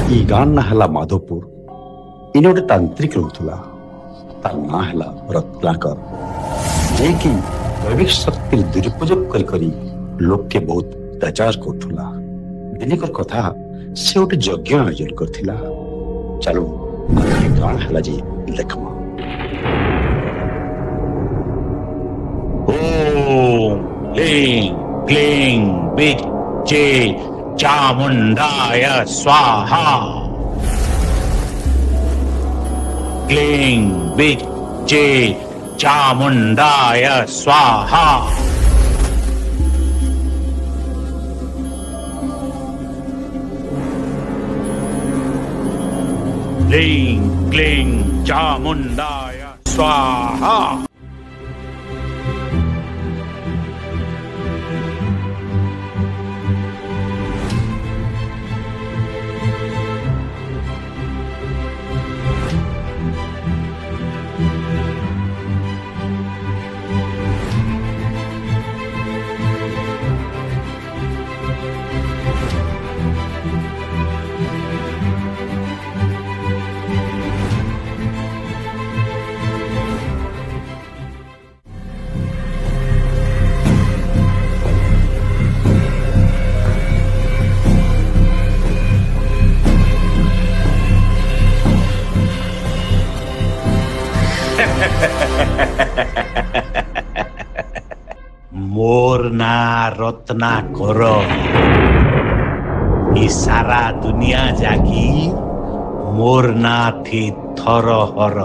ई गाँ ना है माधोपुर। इने गोटे तांत्रिक रोला तार ना है रत्नाकर कि दैविक शक्ति दुरुपयोग करी लोक के बहुत अत्याचार करुला। दिनेकर कथा से गोटे यज्ञ आयोजन करथिला। चलो गाँ है जे देखमा। ओम ह्लीं क्लीं विच्चे चामुंडाय स्वाहा। क्लीं विच्चे चामुंडाय स्वाहा। क्लीं क्लीं चामुंडाय स्वाहा। मोर ना रत्ना करो ई सारा दुनिया जागी मोर ना थी थर हर।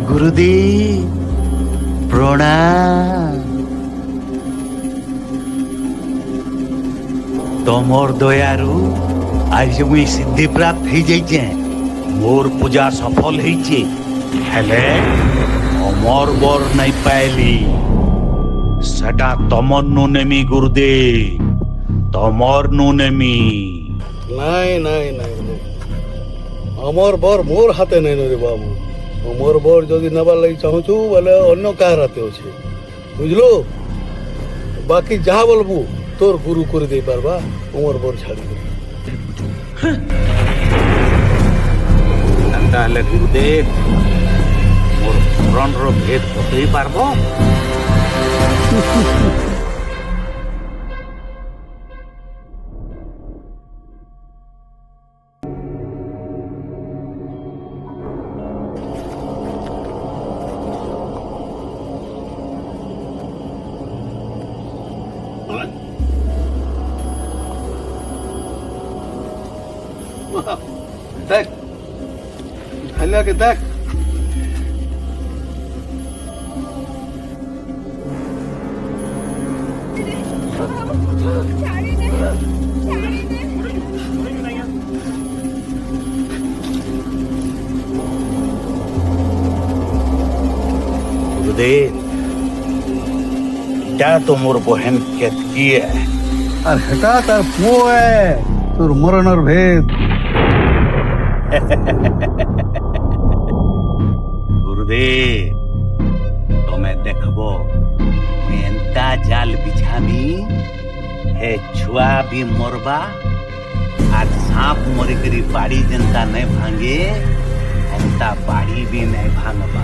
गुरुदेव प्रणाम। तमर दयारु आज मुई सिद्धि प्राप्त हो जाइए। मोर पूजा सफल होइचे हेले अमर बर नहीं पाइली सेटा तमर नु नेमी गुरुदेव तमर नु नेमी। नहीं नहीं नहीं अमर बर मोर हाथे नहीं रे बाबू। अमर बर जदि नबार लगी चाहूँ बोले अन्य क्या हाथे अच्छे बुझलो। बाकी जहाँ बोलबू तोर गुरु कर दे पारबा अमर बर छाड़ी। गुरुदेव मोर पुराण रो भेद बतई पारबो। देख हल्ला के देख गुरुदेव क्या तो मोर बहन केतकी है। अरे हटा तार पो है तोर मरण और भेद। गुरुदेव तुम्हें देखबो एंता जाल बिछामी हे छुआ भी मरबा आज सांप मरी करी बाड़ी जनता नहीं भांगे एंता बाड़ी भी नहीं भांगबा।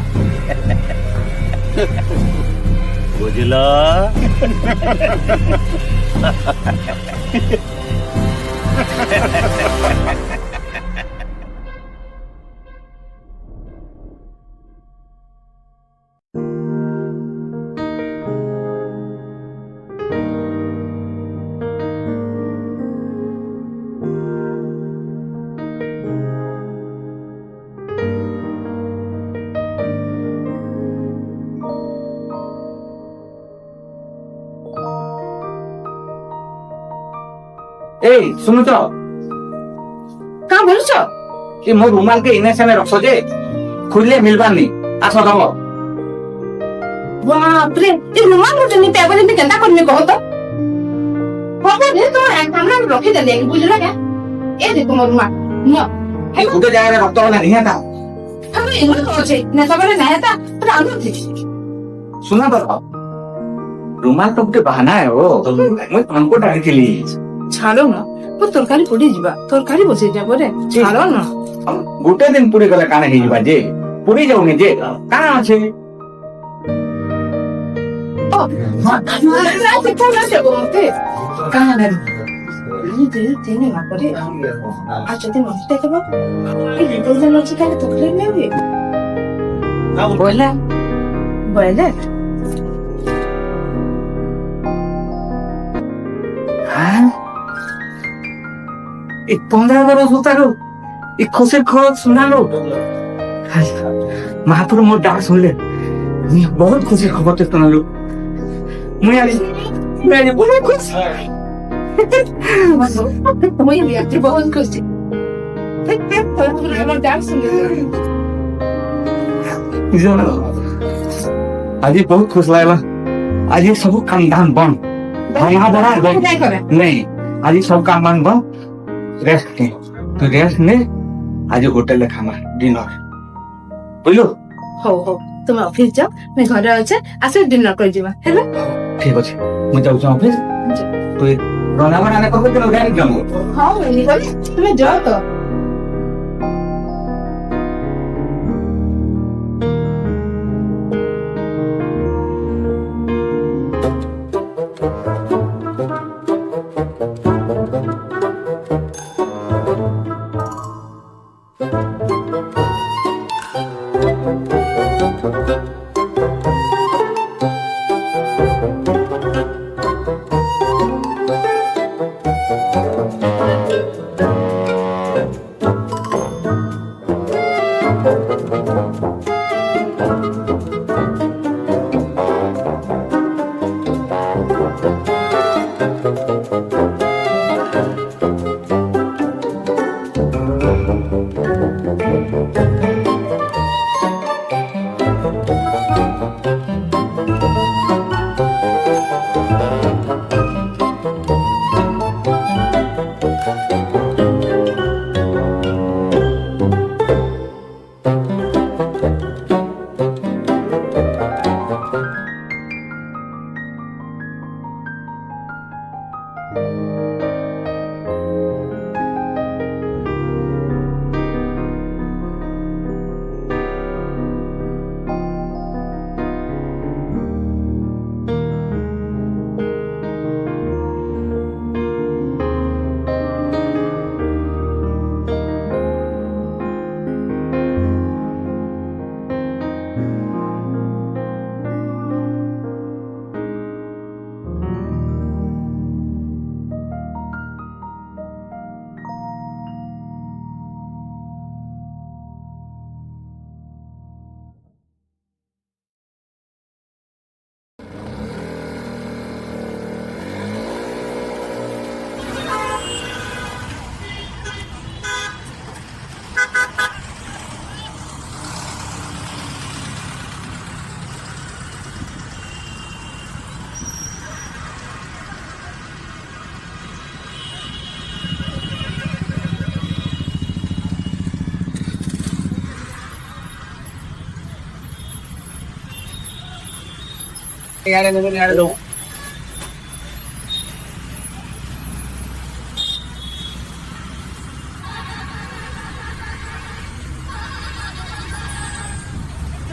बुझलो। ए सुनुच क्या बोलुच कि मो रुमाल के इने सने रखो जे खुले मिलबानी आस दम। बाप रे ए रुमाल मोटे नी पेपर ने केंता करने कहो तो बाबा रे तो एक कमरा में रखी दे बुझलो क्या ଏ ଦେଖ ମୋ ରୁମାଲ ନିଅ ଏ ଗୋଟେ ଜାଗାରେ ରକ୍ତ ଗଲା ନାହିଁ ତା ଆମେ ଏଗୁলো କହୁଛେ ନେତାବେଳେ ନାହିଁ ତା ପୁରା ଆଣୁଛି ଶୁଣ ତ ରୁମାଲ ତ ଗୋଟେ ବାହାନା ଓ ମୁଁ ତମକୁ ଡାକିଥିଲି ଛାଡ ନା ମୋ ତରକାରୀ ପୋଡି ଯିବା ତରକାରୀ ବସେଇ ଯା ପରେ ଛାଡ ନା ଗୋଟେ ଦିନ ପୁରୀ ଗଲେ କାଣ ହେଇଯିବା ଯେ ପୁରୀ ଯାଉନି ଯେ କାଣ ଅଛି ମତେ କାହା ନାହିଁ ତିନି ମା ପରେ ଆଉ ଯଦି ମତେ ଦେଖବ ଅଛି କାଲି ତକଲିଫ ନେବି ବୋଇଲା ବୋଇଲା ଏ 15 ବର୍ଷ ତାର ଏ ଖୁସିର ଖବର ଶୁଣାলো ମାହାପୁର ମୋ ଡାক শুনলে ବହୁତ ଖୁସି ଖବରଟେ ଶୁଣାলো ମୁଁ ଆଜି ବହୁତ ଖୁସି ମୁଇଁ ବି ଆଜି ବହୁତ ଖୁସି আমার ডাক শুনে ଆଜି ବହୁତ ଖୁସି ଲାଗିଲା ଆଜି ସବୁ କାମ ଧାମ ବନ୍ଦ ଭାଇନା ବड़ा नहीं आज सब काम बंद बंद रेस्ट के तो रेस्ट ने आज होटल ले खामा डिनर बुझलो हो हो तुम ऑफिस जाओ मैं घर आछे आसे डिनर कर जीवा हैला ठीक अछि मैं जाऊ ऑफिस तो रोना बना ने कबे तो गाड़ी जाऊं हां मैं बोले तुम जाओ तो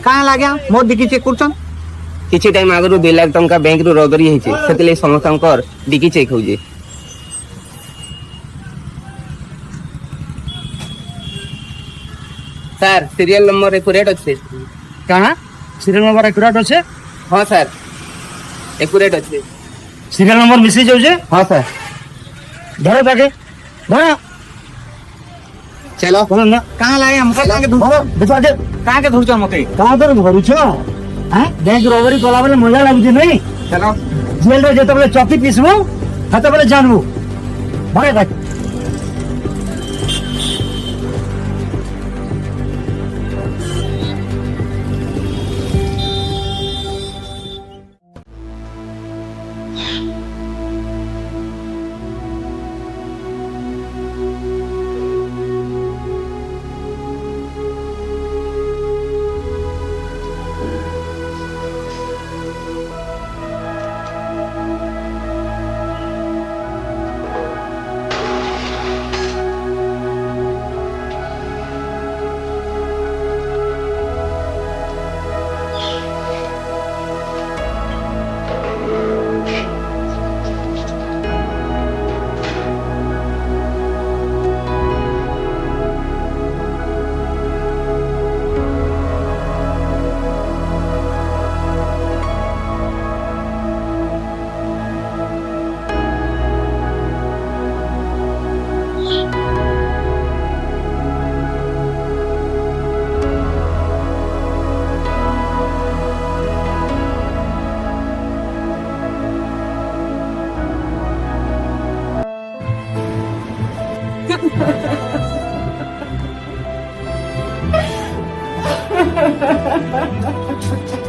କାଁ लाग्या मोर डिकी चेक करछन କିଛି ଟାଇମ ଆଗରୁ 2 ଲାख ଟଙ୍କା ବ୍ୟାଙ୍କରୁ ରଦରି ହେଇଛି ସେଥିଲାଗି ସମସ୍ତଙ୍କର ଡିକି ଚେକ୍ ହଉଛି ସାର୍ ସିରିୟଲ ନମ୍ବର ଏକୁରେଟ୍ ଅଛି କାଣା सीरियल नंबर एक्यूरेट अछि ହଁ ସାର୍ ଏକୁରେଟ୍ ଅଛି सीरियल नंबर मिसी जाउ जे ହଁ ସାର୍ धरे बाके धरे चलो बोल ना कहां लाए हमका कहां के धुर देखो जे कहां के धुर छ मते कहां तर धरु छ हैं बैंक रोबरी कला बेले मजा लागु नहीं चलो जेल रे जेते बेले चॉपी पीसबो हते बेले जानबो भरे बाके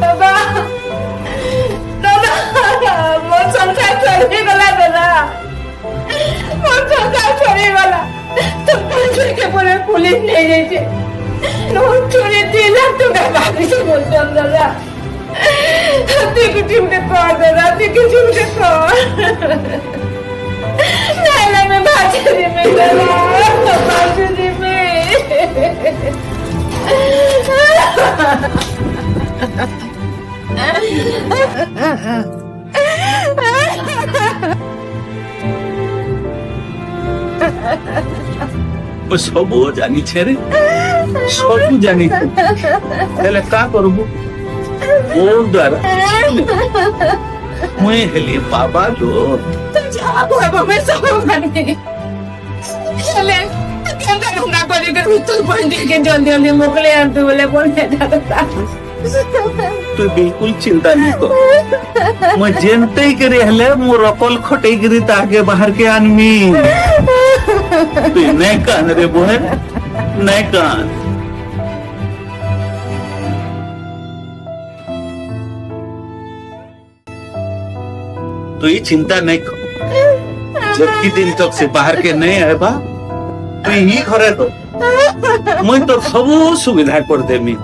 দাদা দাদা মোর সংসার চলে গলা দাদা মোর সংসার চলে গলা তো পুলিশকে বলে পুলিশ নিয়ে গেছে নোট চুরি 3 লাখ টাকা বাকি বলতাম দাদা তুই কিছু কর দাদা তুই কিছু কর নাইলে আমি বাঁচে দিবে দাদা বাঁচে দিবে ସବୁ ଜାଣିଛେ ରେ ସବୁ ଜାଣିଛେ ହେଲେ କା କରବୁ ମୋ ଦ୍ୱାରା ମୁଇଁ ହେଲି ବାବା ଲୋ ଯାହା କହିବ ମୁଁ ସବୁ ମାନିବି ହେଲେ କେନ୍ତା ଢୁଙ୍ଗା କରିକି ଭିତରୁ ପହଞ୍ଚିକି ଜଲ୍ଦି ଜଲ୍ଦି ମୋକଳି ଆଣନ୍ତୁ ବୋଲେ ପହଞ୍ଚା ତୁ ବିଲକୁଲ ଚିନ୍ତା ନାଇଁ କର ମୁଁ ଯେନ୍ତେ କରି ହେଲେ ମୁଁ ରକଲ ଖଟେଇ କରି ତାକେ ବାହାରକେ ଆନମି ତୁ ନାଇଁ କାନ ରେ ବୋହେ ନାଇଁ କାନ तू ये चिंता नहीं कर जबकि दिन तक से बाहर के नहीं आएबा तू ही घरे तो मैं तो सब सुविधा कर देमी